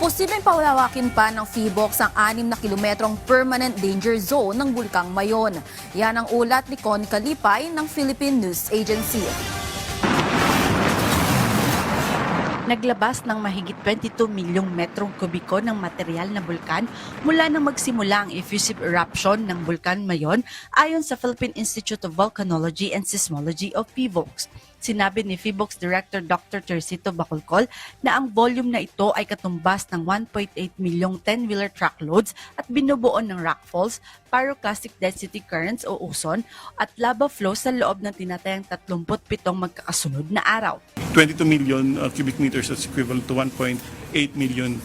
Posibleng palawakin pa ng PHIVOLCS ang 6 na kilometrong permanent danger zone ng Bulkang Mayon. Yan ang ulat ni Connie Kalipay ng Philippine News Agency. Naglabas ng mahigit 22 milyong metrong kubiko ng material na bulkan mula nang magsimula ang effusive eruption ng Bulkan Mayon ayon sa Philippine Institute of Volcanology and Seismology of PHIVOLCS. Sinabi ni PHIVOLCS Director Dr. Tercito Bacolcol na ang volume na ito ay katumbas ng 1.8 milyong 10-wheeler truckloads at binubuo ng rockfalls, pyroclastic density currents o uson at lava flow sa loob ng tinatayang 37 magkakasunod na araw. 22 million cubic meters, that's equivalent to 1.8 million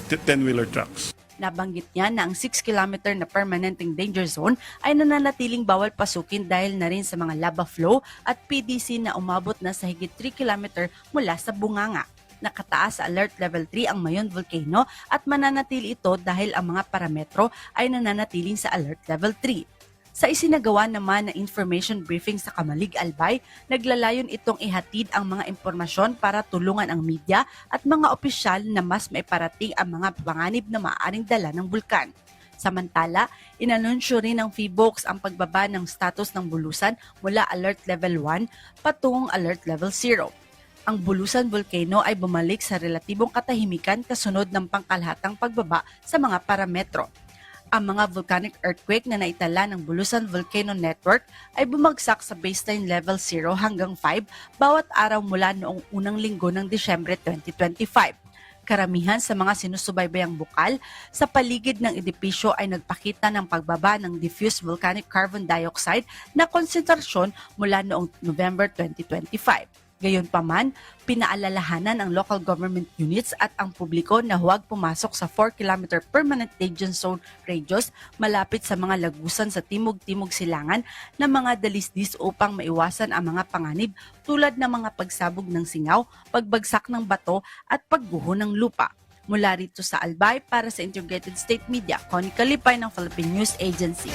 10-wheeler trucks. Nabanggit niya na ang 6-kilometer na permanenteng danger zone ay nananatiling bawal pasukin dahil na rin sa mga lava flow at PDC na umabot na sa higit 3 kilometer mula sa bunganga. Nakataas sa Alert Level 3 ang Mayon Volcano at mananatili ito dahil ang mga parametro ay nananatiling sa Alert Level 3. Sa isinagawa naman na information briefing sa Kamalig Albay, naglalayon itong ihatid ang mga impormasyon para tulungan ang media at mga opisyal na mas maiparating ang mga panganib na maaaring dala ng bulkan. Samantala, inanunsyo rin ng PHIVOLCS ang pagbaba ng status ng bulusan mula Alert Level 1 patungong Alert Level 0. Ang Bulusan Volcano ay bumalik sa relatibong katahimikan kasunod ng pangkalahatang pagbaba sa mga parametro. Ang mga volcanic earthquake na naitala ng Bulusan Volcano Network ay bumagsak sa baseline level 0 hanggang 5 bawat araw mula noong unang linggo ng Disyembre 2025. Karamihan sa mga sinusubaybayang bukal sa paligid ng edipisyo ay nagpakita ng pagbaba ng diffuse volcanic carbon dioxide na konsentrasyon mula noong November 2025. Gayunpaman, pinaalalahanan ang local government units at ang publiko na huwag pumasok sa 4-kilometer permanent danger zone radius malapit sa mga lagusan sa timog-timog silangan ng mga dalisdis upang maiwasan ang mga panganib tulad ng mga pagsabog ng singaw, pagbagsak ng bato at pagguho ng lupa. Mula rito sa Albay para sa Integrated State Media, Connie Kalipay ng Philippine News Agency.